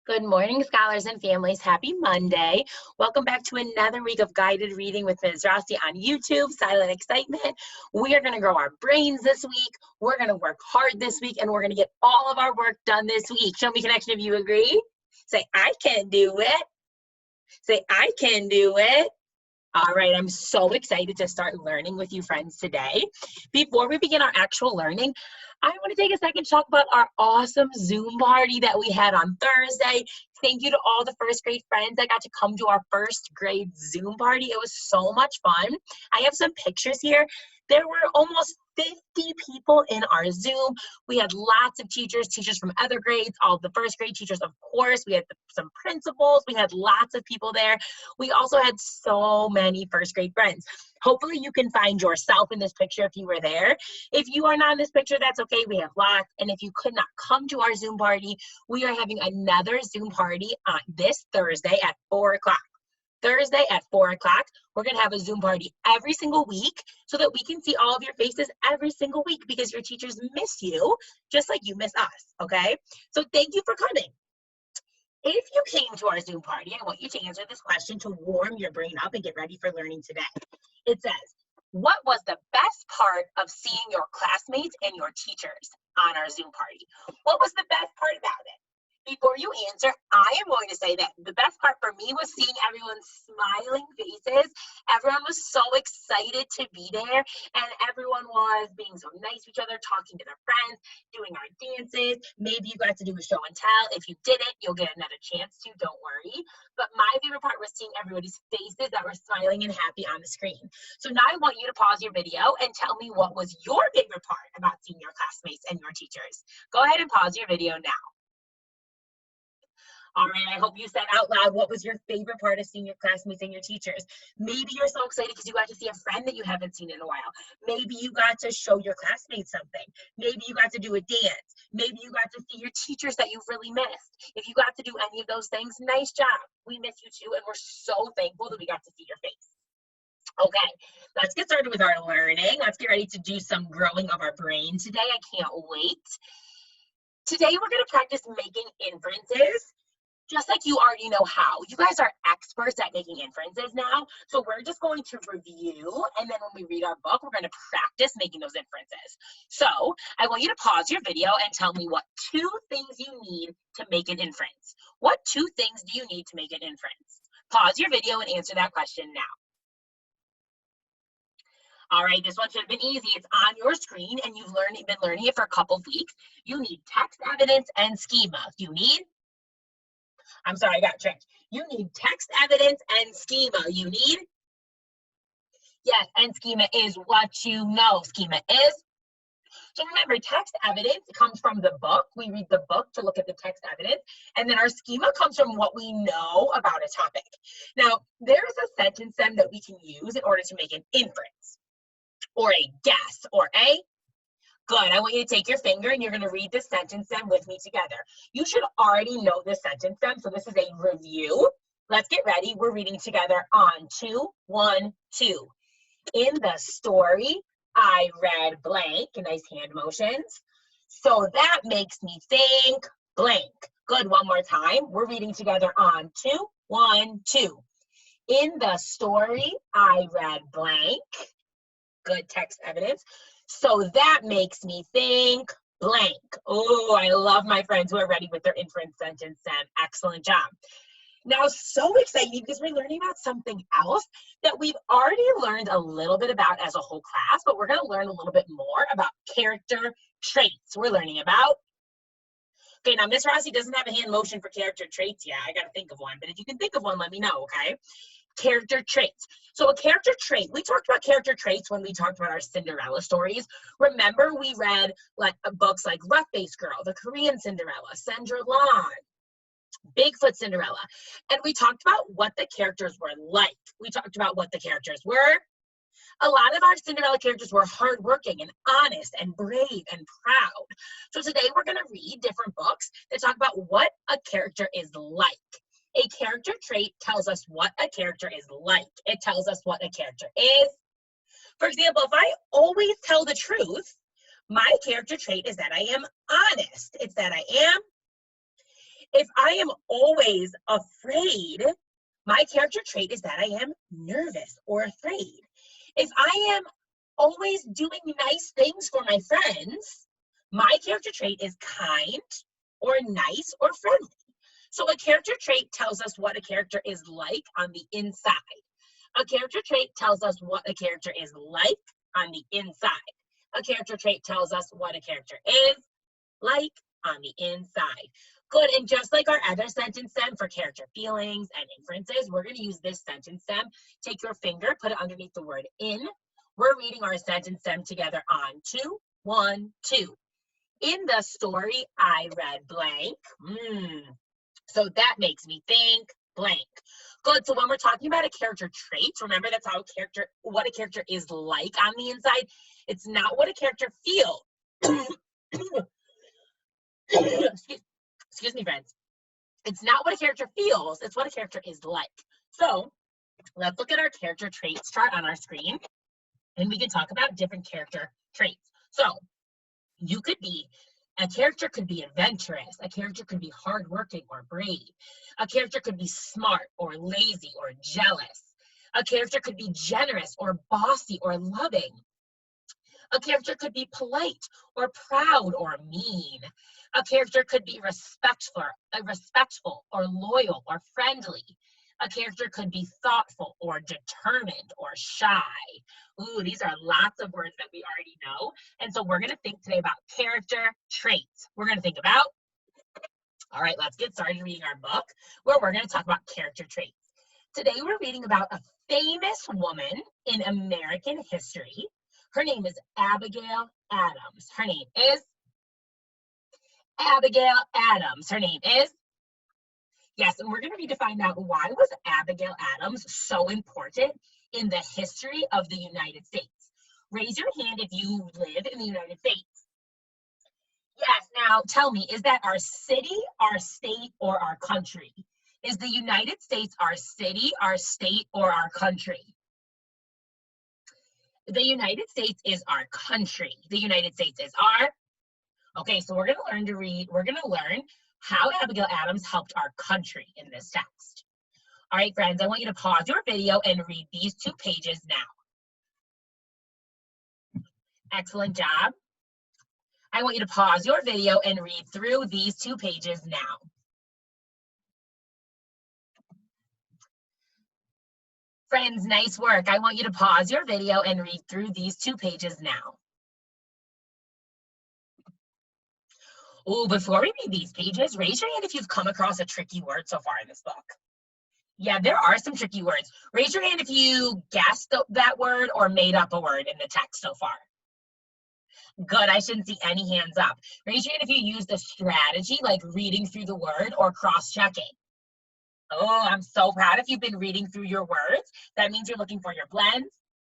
Good morning, scholars and families. Happy Monday. Welcome back to another week of guided reading with Ms. Rossi on YouTube, Silent Excitement. We are going to grow our brains this week. We're going to work hard this week, and we're going to get all of our work done this week. Show me connection if you agree. Say, I can do it. Say, I can do it. All right, I'm so excited to start learning with you friends today. Before we begin our actual learning, I want to take a second to talk about our awesome Zoom party that we had on Thursday. Thank you to all the first grade friends that got to come to our first grade Zoom party. It was so much fun. I have some pictures here. There were almost 50 people in our Zoom. We had lots of teachers from other grades, all the first grade teachers, of course. We had some principals. We had lots of people there. We also had so many first grade friends. Hopefully you can find yourself in this picture if you were there. If you are not in this picture, that's okay. We have lots. And if you could not come to our Zoom party, we are having another Zoom party on this Thursday at 4 o'clock. Thursday at 4 o'clock, we're going to have a Zoom party every single week so that we can see all of your faces every single week because your teachers miss you just like you miss us, okay? So thank you for coming. If you came to our Zoom party, I want you to answer this question to warm your brain up and get ready for learning today. It says, what was the best part of seeing your classmates and your teachers on our Zoom party? What was the best part about it? Before you answer, I am going to say that the best part for me was seeing everyone's smiling faces. Everyone was so excited to be there, and everyone was being so nice to each other, talking to their friends, doing our dances. Maybe you got to do a show and tell. If you didn't, you'll get another chance to, don't worry. But my favorite part was seeing everybody's faces that were smiling and happy on the screen. So now I want you to pause your video and tell me what was your favorite part about seeing your classmates and your teachers. Go ahead and pause your video now. All right, I hope you said out loud, what was your favorite part of seeing your classmates and your teachers? Maybe you're so excited because you got to see a friend that you haven't seen in a while. Maybe you got to show your classmates something. Maybe you got to do a dance. Maybe you got to see your teachers that you've really missed. If you got to do any of those things, nice job. We miss you too, and we're so thankful that we got to see your face. Okay, let's get started with our learning. Let's get ready to do some growing of our brain today. I can't wait. Today, we're going to practice making inferences. Just like you already know how. You guys are experts at making inferences now, so we're just going to review, and then when we read our book, we're going to practice making those inferences. So I want you to pause your video and tell me what 2 things you need to make an inference. What 2 things do you need to make an inference? Pause your video and answer that question now. All right, this one should have been easy. It's on your screen, and you've been learning it for a couple of weeks. You need text, evidence, and schema. You need I'm sorry, I got tricked. You need text, evidence, and schema. You need? Yes, and schema is what you know. Schema is? So remember, text evidence comes from the book. We read the book to look at the text evidence. And then our schema comes from what we know about a topic. Now, there's a sentence then that we can use in order to make an inference, or a guess, or a Good. I want you to take your finger and you're going to read this sentence then with me together. You should already know this sentence then, so this is a review. Let's get ready. We're reading together on 2, 1, 2. In the story, I read blank, nice hand motions. So that makes me think blank. Good. One more time. We're reading together on 2, 1, 2. In the story, I read blank. Good text evidence. So that makes me think blank. Oh, I love my friends who are ready with their inference sentence. Excellent job. Now, so exciting because we're learning about something else that we've already learned a little bit about as a whole class, but we're going to learn a little bit more about character traits. We're learning about. Okay, now Miss Rossi doesn't have a hand motion for character traits yet. I got to think of one, but if you can think of one, let me know, okay? Character traits. So a character trait, we talked about character traits when we talked about our Cinderella stories. Remember, we read books like Rough-Faced Girl, The Korean Cinderella, Cinderella, Bigfoot Cinderella. And we talked about what the characters were like. We talked about what the characters were. A lot of our Cinderella characters were hardworking and honest and brave and proud. So today we're going to read different books that talk about what a character is like. A character trait tells us what a character is like. It tells us what a character is. For example, if I always tell the truth, my character trait is that I am honest. It's that I am. If I am always afraid, my character trait is that I am nervous or afraid. If I am always doing nice things for my friends, my character trait is kind or nice or friendly. So a character trait tells us what a character is like on the inside. A character trait tells us what a character is like on the inside. A character trait tells us what a character is like on the inside. Good, and just like our other sentence stem for character feelings and inferences, we're going to use this sentence stem. Take your finger, put it underneath the word in. We're reading our sentence stem together on 2, 1, 2. In the story, I read blank. So that makes me think blank. Good, so when we're talking about a character trait, remember that's how what a character is like on the inside. It's not what a character feels. Excuse me, friends. It's not what a character feels, it's what a character is like. So let's look at our character traits chart on our screen, and we can talk about different character traits. So a character could be adventurous, a character could be hardworking or brave, a character could be smart or lazy or jealous, a character could be generous or bossy or loving. A character could be polite or proud or mean. A character could be respectful or loyal or friendly. A character could be thoughtful or determined or shy. Ooh, these are lots of words that we already know. And so we're going to think today about character traits. We're going to think about, all right, let's get started reading our book where we're going to talk about character traits. Today we're reading about a famous woman in American history. Her name is Abigail Adams. Her name is Abigail Adams. Her name is, yes, and we're going to need to find out why was Abigail Adams so important in the history of the United States. Raise your hand if you live in the United States. Yes, now tell me, is that our city, our state, or our country? Is the United States our city, our state, or our country? The United States is our country. The United States is our, okay, so we're going to learn to read, we're going to learn how Abigail Adams helped our country in this text. All right, friends, I want you to pause your video and read these 2 pages now. Excellent job. I want you to pause your video and read through these 2 pages now. Friends, nice work. I want you to pause your video and read through these 2 pages now. Oh, before we read these pages, raise your hand if you've come across a tricky word so far in this book. Yeah, there are some tricky words. Raise your hand if you guessed that word or made up a word in the text so far. Good, I shouldn't see any hands up. Raise your hand if you used a strategy like reading through the word or cross-checking. Oh, I'm so proud if you've been reading through your words. That means you're looking for your blends,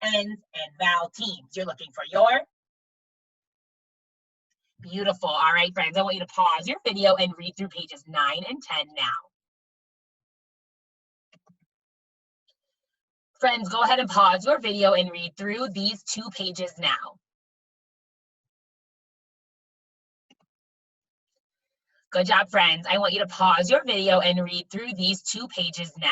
ends, and vowel teams. You're looking for your beautiful. All right, friends, I want you to pause your video and read through pages 9 and 10 now. Friends, go ahead and pause your video and read through these 2 pages now. Good job, friends. I want you to pause your video and read through these 2 pages now.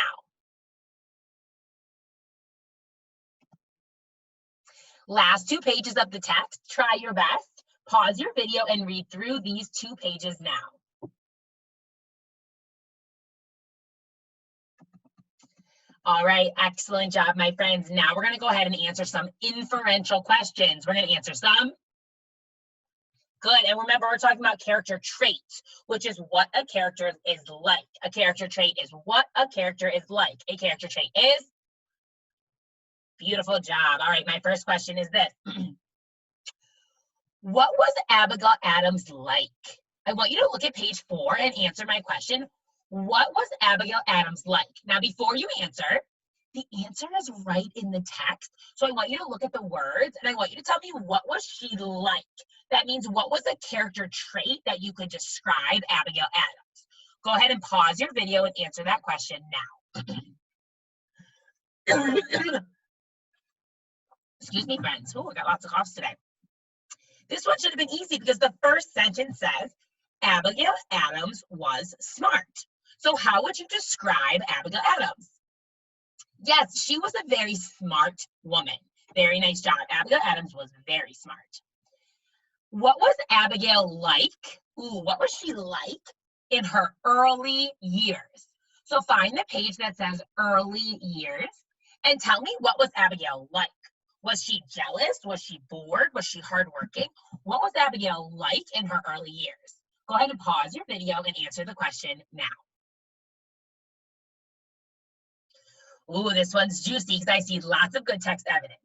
Last 2 pages of the text, try your best. Pause your video and read through these 2 pages now. All right, excellent job, my friends. Now we're going to go ahead and answer some inferential questions. We're going to answer some. Good, and remember, we're talking about character traits, which is what a character is like. A character trait is what a character is like. A character trait is, beautiful job. All right, my first question is this. What was Abigail Adams like? I want you to look at page 4 and answer my question. What was Abigail Adams like? Now, before you answer, the answer is right in the text. So I want you to look at the words and I want you to tell me, what was she like? That means what was a character trait that you could describe Abigail Adams? Go ahead and pause your video and answer that question now. Excuse me, friends. Oh, I got lots of coughs today. This one should have been easy because the first sentence says, Abigail Adams was smart. So how would you describe Abigail Adams? Yes, she was a very smart woman. Very nice job. Abigail Adams was very smart. What was Abigail like? Ooh, what was she like in her early years? So find the page that says early years and tell me, what was Abigail like? Was she jealous? Was she bored? Was she hardworking? What was Abigail like in her early years? Go ahead and pause your video and answer the question now. Ooh, this one's juicy because I see lots of good text evidence.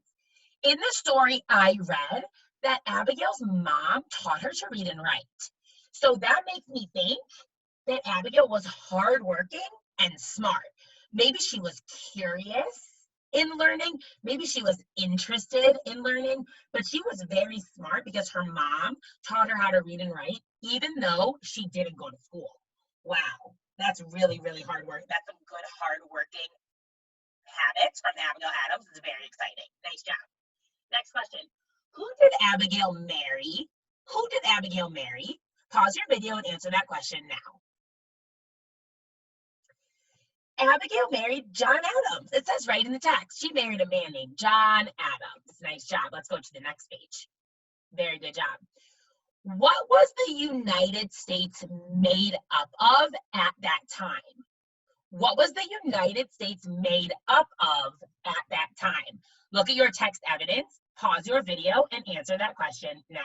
In the story I read that Abigail's mom taught her to read and write. So that makes me think that Abigail was hardworking and smart. Maybe she was curious in learning. Maybe she was interested in learning, but she was very smart because her mom taught her how to read and write, even though she didn't go to school. Wow, that's really, really hard work. That's some good hardworking habits from Abigail Adams. It's very exciting. Nice job. Next question. Who did Abigail marry? Who did Abigail marry? Pause your video and answer that question now. Abigail married John Adams. It says right in the text. She married a man named John Adams. Nice job. Let's go to the next page. Very good job. What was the United States made up of at that time? What was the United States made up of at that time? Look at your text evidence, pause your video, and answer that question now.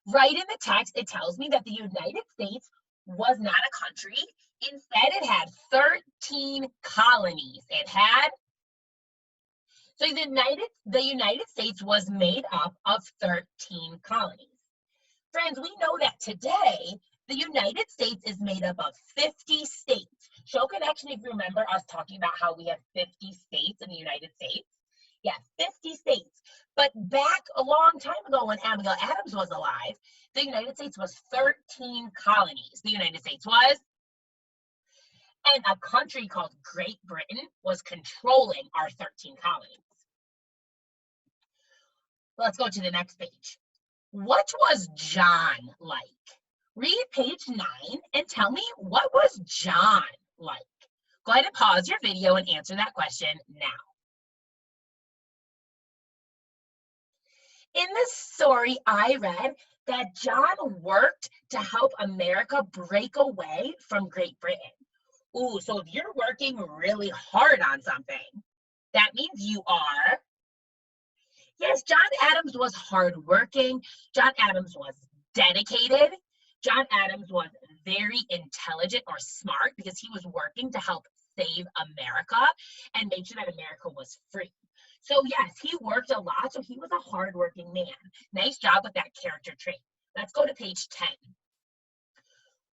Right in the text, it tells me that the United States was not a country. Instead, it had 13 colonies. So the United States was made up of 13 colonies. Friends, we know that today, the United States is made up of 50 states. Show connection if you remember us talking about how we have 50 states in the United States. Yeah, 50 states. But back a long time ago when Abigail Adams was alive, the United States was 13 colonies. The United States was, and a country called Great Britain was controlling our 13 colonies. Let's go to the next page. What was John like? Read page 9 and tell me, what was John like? Go ahead and pause your video and answer that question now. In this story, I read that John worked to help America break away from Great Britain. Ooh, so if you're working really hard on something, that means you are. Yes, John Adams was hardworking. John Adams was dedicated. John Adams was very intelligent or smart because he was working to help save America and make sure that America was free. So yes, he worked a lot, so he was a hardworking man. Nice job with that character trait. Let's go to page 10.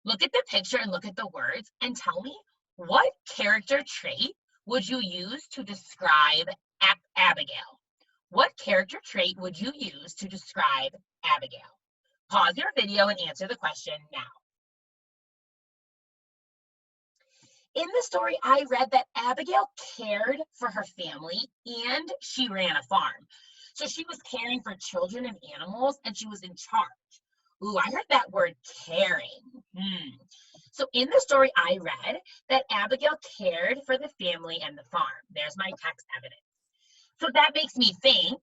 Look at the picture and look at the words and tell me, what character trait would you use to describe Abigail? What character trait would you use to describe Abigail? Pause your video and answer the question now. In the story, I read that Abigail cared for her family and she ran a farm. So she was caring for children and animals and she was in charge. Ooh, I heard that word caring. So in the story, I read that Abigail cared for the family and the farm. There's my text evidence. So that makes me think,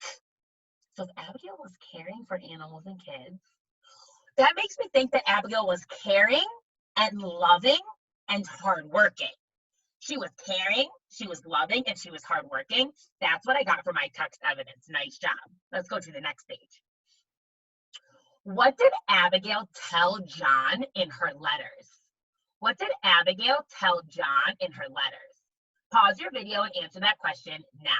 so if Abigail was caring for animals and kids, that makes me think that Abigail was caring and loving and hardworking. She was caring, she was loving, and she was hardworking. That's what I got for my text evidence. Nice job. Let's go to the next page. What did Abigail tell John in her letters? What did Abigail tell John in her letters? Pause your video and answer that question now.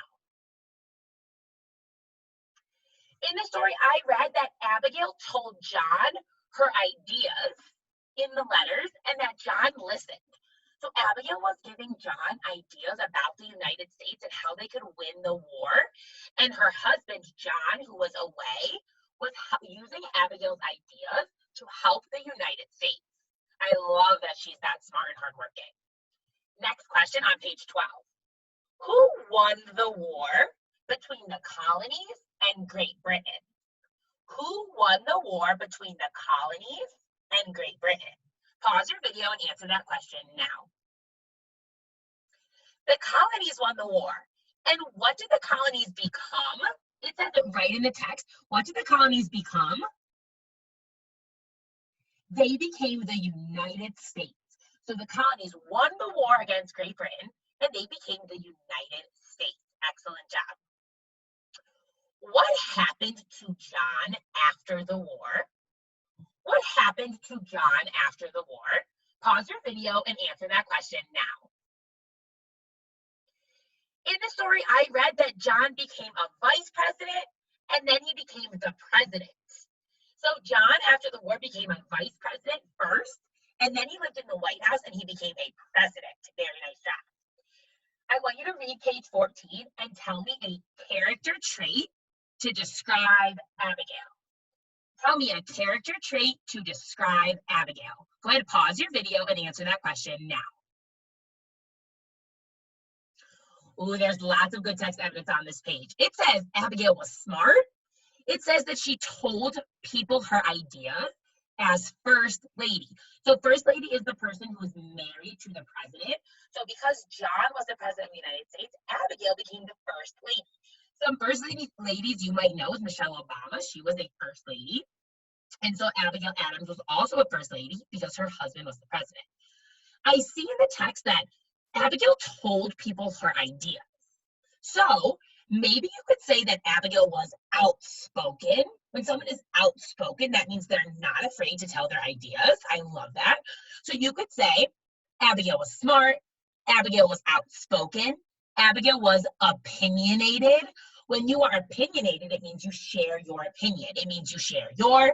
In the story, I read that Abigail told John her ideas in the letters and that John listened. So Abigail was giving John ideas about the United States and how they could win the war. And her husband, John, who was away, was using Abigail's ideas to help the United States. I love that she's that smart and hardworking. Next question on page 12. Who won the war between the colonies and Great Britain? Who won the war between the colonies and Great Britain? Pause your video and answer that question now. The colonies won the war. And what did the colonies become? It says it right in the text. What did the colonies become? They became the United States. So the colonies won the war against Great Britain, and they became the United States. Excellent job. What happened to John after the war? What happened to John after the war? Pause your video and answer that question now. In the story, I read that John became a vice president and then he became the president. So John, after the war, became a vice president first, and then he lived in the White House and he became a president. Very nice job. I want you to read page 14 and tell me a character trait to describe Abigail. Tell me a character trait to describe Abigail. Go ahead, pause your video and answer that question now. Ooh, there's lots of good text evidence on this page. It says Abigail was smart. It says that she told people her ideas as first lady. So first lady is the person who is married to the president. So because John was the president of the United States, Abigail became the first lady. Some first ladies you might know is Michelle Obama. She was a first lady. And so Abigail Adams was also a first lady because her husband was the president. I see in the text that Abigail told people her ideas. So maybe you could say that Abigail was outspoken. When someone is outspoken, that means they're not afraid to tell their ideas. I love that. So you could say Abigail was smart. Abigail was outspoken. Abigail was opinionated. When you are opinionated, it means you share your opinion. It means you share your.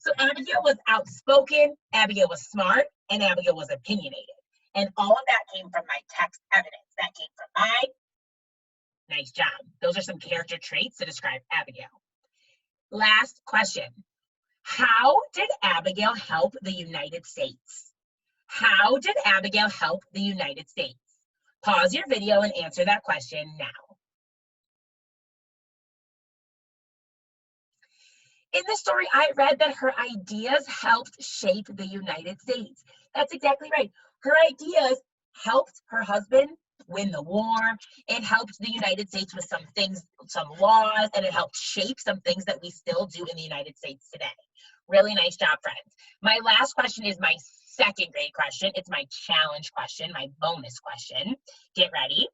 So Abigail was outspoken, Abigail was smart, and Abigail was opinionated. And all of that came from my text evidence. That came from my. Nice job. Those are some character traits to describe Abigail. Last question. How did Abigail help the United States? How did Abigail help the United States? Pause your video and answer that question now. In the story, I read that her ideas helped shape the United States. That's exactly right. Her ideas helped her husband win the war. It helped the United States with some things, some laws, and it helped shape some things that we still do in the United States today. Really nice job, friends. My last question is my second grade question. It's my challenge question, my bonus question. Get ready.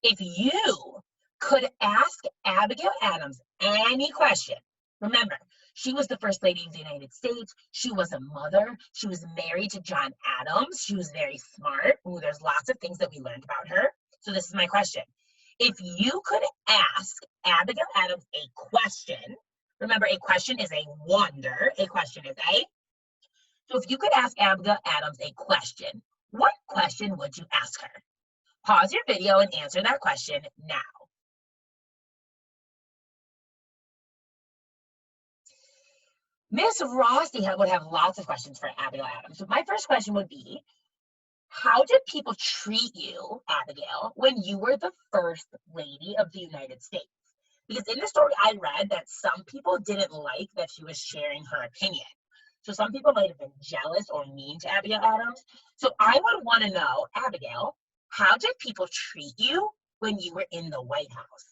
If you could ask Abigail Adams any question, remember, she was the first lady of the United States. She was a mother. She was married to John Adams. She was very smart. Ooh, there's lots of things that we learned about her. So this is my question. If you could ask Abigail Adams a question, remember, a question is a wonder. A question is a. So if you could ask Abigail Adams a question, what question would you ask her? Pause your video and answer that question now. Miss Rossi would have lots of questions for Abigail Adams. So my first question would be, how did people treat you, Abigail, when you were the first lady of the United States? Because in the story, I read that some people didn't like that she was sharing her opinion. So some people might have been jealous or mean to Abigail Adams. So I would want to know, Abigail, how did people treat you when you were in the White House?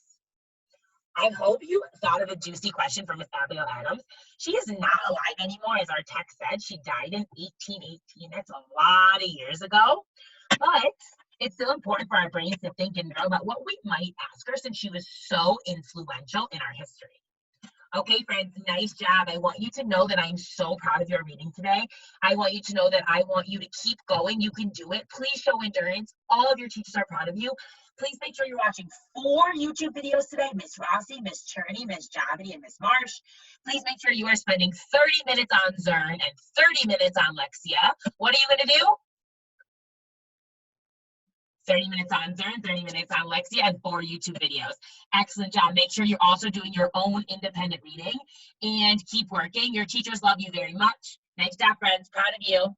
I hope you thought of a juicy question from Miss Abigail Adams. She is not alive anymore, as our text said. She died in 1818. That's a lot of years ago. But it's still important for our brains to think and know about what we might ask her since she was so influential in our history. Okay, friends, nice job. I want you to know that I'm so proud of your reading today. I want you to know that I want you to keep going. You can do it. Please show endurance. All of your teachers are proud of you. Please make sure you're watching 4 YouTube videos today. Miss Rossi, Miss Cherney, Miss Javity, and Miss Marsh. Please make sure you are spending 30 minutes on Zern and 30 minutes on Lexia. What are you going to do? 30 minutes on Zern, 30 minutes on Lexia, and 4 YouTube videos. Excellent job. Make sure you're also doing your own independent reading and keep working. Your teachers love you very much. Nice job, friends. Proud of you.